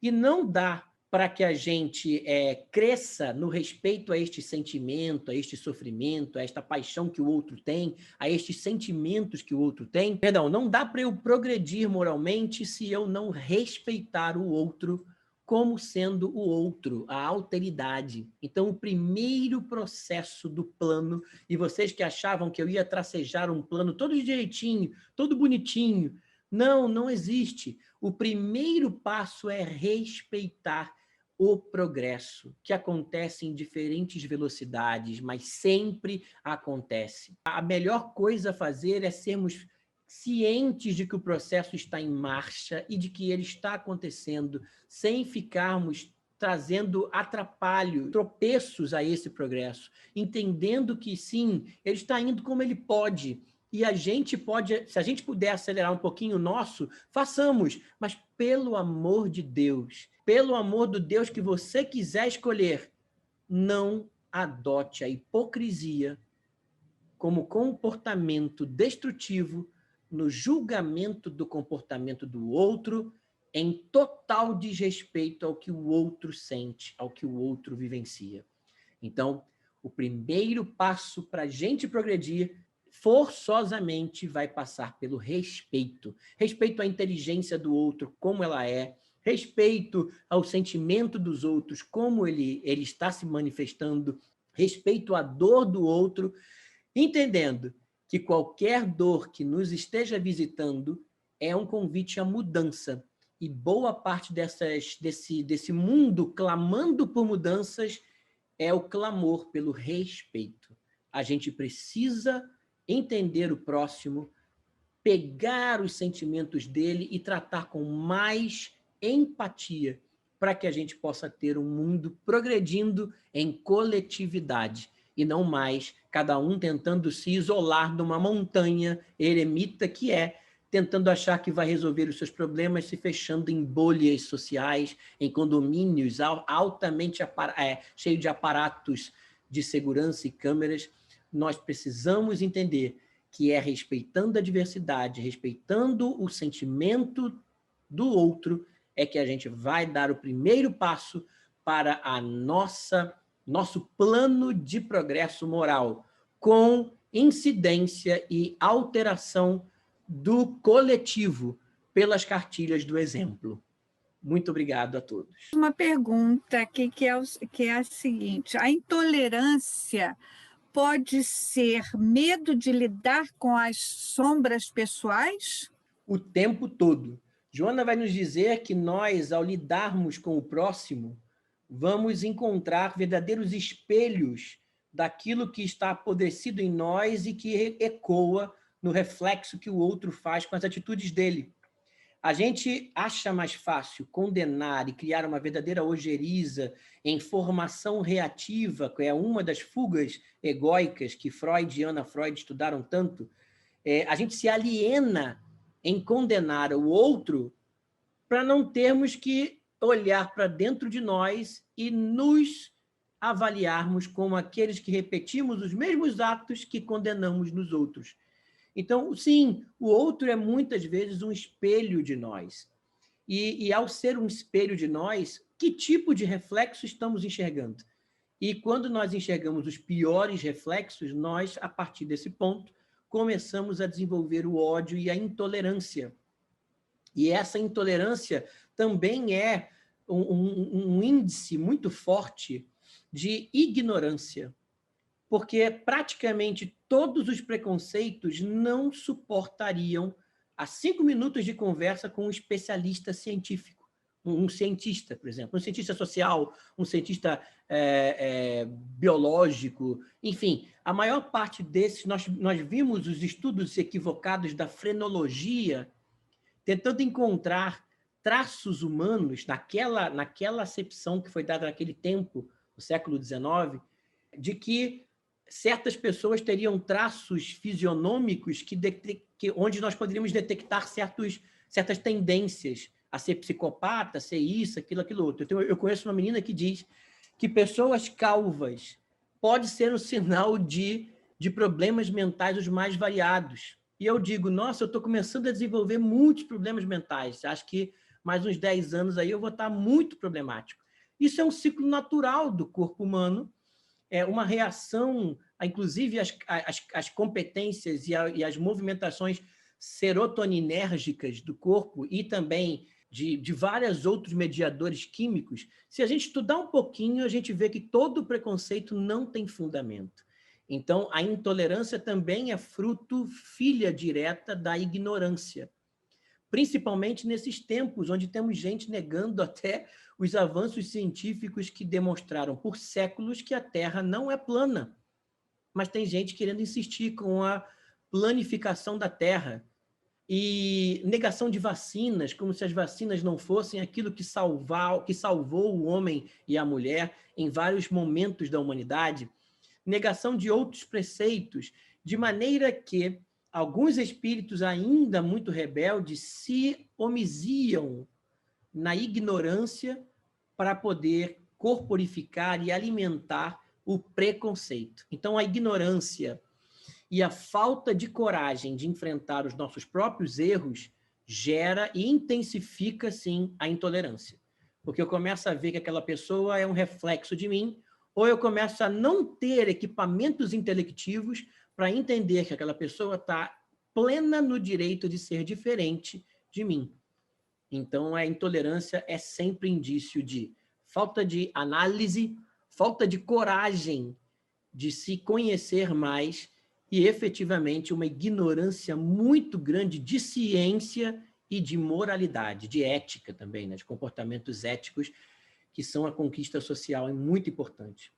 E não dá para que a gente cresça no respeito a este sentimento, a este sofrimento, a esta paixão que o outro tem, a estes sentimentos que o outro tem. Perdão, não dá para eu progredir moralmente se eu não respeitar o outro como sendo o outro, a alteridade. Então, o primeiro processo do plano, e vocês que achavam que eu ia tracejar um plano todo direitinho, todo bonitinho, não existe. O primeiro passo é respeitar o progresso, que acontece em diferentes velocidades, mas sempre acontece. A melhor coisa a fazer é sermos cientes de que o processo está em marcha e de que ele está acontecendo, sem ficarmos trazendo atrapalho, tropeços a esse progresso, entendendo que sim, ele está indo como ele pode, e a gente pode, se a gente puder acelerar um pouquinho o nosso, façamos, mas pelo amor de Deus, pelo amor do Deus que você quiser escolher, não adote a hipocrisia como comportamento destrutivo no julgamento do comportamento do outro, em total desrespeito ao que o outro sente, ao que o outro vivencia. Então, o primeiro passo para a gente progredir forçosamente vai passar pelo respeito. Respeito à inteligência do outro, como ela é, respeito ao sentimento dos outros, como ele está se manifestando, respeito à dor do outro, entendendo que qualquer dor que nos esteja visitando é um convite à mudança. E boa parte desse mundo clamando por mudanças é o clamor pelo respeito. A gente precisa entender o próximo, pegar os sentimentos dele e tratar com mais empatia, para que a gente possa ter um mundo progredindo em coletividade e não mais cada um tentando se isolar numa montanha eremita que é, tentando achar que vai resolver os seus problemas, se fechando em bolhas sociais, em condomínios altamente cheios de aparatos de segurança e câmeras. Nós precisamos entender que é respeitando a diversidade, respeitando o sentimento do outro, é que a gente vai dar o primeiro passo para nosso plano de progresso moral, com incidência e alteração do coletivo pelas cartilhas do exemplo. Muito obrigado a todos. Uma pergunta aqui que é a seguinte: a intolerância pode ser medo de lidar com as sombras pessoais? O tempo todo. Joana vai nos dizer que nós, ao lidarmos com o próximo, vamos encontrar verdadeiros espelhos daquilo que está apodrecido em nós e que ecoa no reflexo que o outro faz com as atitudes dele. A gente acha mais fácil condenar e criar uma verdadeira ojeriza em formação reativa, que é uma das fugas egóicas que Freud e Ana Freud estudaram tanto. A gente se aliena em condenar o outro para não termos que olhar para dentro de nós e nos avaliarmos como aqueles que repetimos os mesmos atos que condenamos nos outros. Então, sim, o outro é muitas vezes um espelho de nós. E ao ser um espelho de nós, que tipo de reflexo estamos enxergando? E quando nós enxergamos os piores reflexos, nós, a partir desse ponto, começamos a desenvolver o ódio e a intolerância. E essa intolerância também é um índice muito forte de ignorância, porque praticamente todos os preconceitos não suportariam a 5 minutos de conversa com um especialista científico, um cientista, por exemplo, um cientista social, um cientista biológico, enfim, a maior parte desses, nós vimos os estudos equivocados da frenologia, tentando encontrar traços humanos naquela acepção que foi dada naquele tempo, no século XIX, de que certas pessoas teriam traços fisionômicos onde nós poderíamos detectar certas tendências a ser psicopata, a ser isso, aquilo outro. Então, eu conheço uma menina que diz que pessoas calvas pode ser um sinal de problemas mentais os mais variados. E eu digo, nossa, eu estou começando a desenvolver muitos problemas mentais. Acho que mais uns 10 anos aí eu vou estar muito problemático. Isso é um ciclo natural do corpo humano, é uma reação, inclusive as competências e as movimentações serotoninérgicas do corpo e também de vários outros mediadores químicos. Se a gente estudar um pouquinho, a gente vê que todo preconceito não tem fundamento. Então, a intolerância também é filha direta da ignorância, principalmente nesses tempos onde temos gente negando até os avanços científicos que demonstraram por séculos que a Terra não é plana. Mas tem gente querendo insistir com a planificação da Terra e negação de vacinas, como se as vacinas não fossem aquilo que salvou o homem e a mulher em vários momentos da humanidade. Negação de outros preceitos, de maneira que alguns espíritos ainda muito rebeldes se omisiam na ignorância para poder corporificar e alimentar o preconceito. Então, a ignorância e a falta de coragem de enfrentar os nossos próprios erros gera e intensifica, sim, a intolerância. Porque eu começo a ver que aquela pessoa é um reflexo de mim, ou eu começo a não ter equipamentos intelectivos para entender que aquela pessoa está plena no direito de ser diferente de mim. Então, a intolerância é sempre indício de falta de análise, falta de coragem de se conhecer mais e, efetivamente, uma ignorância muito grande de ciência e de moralidade, de ética também, né? De comportamentos éticos, que são a conquista social, é muito importante.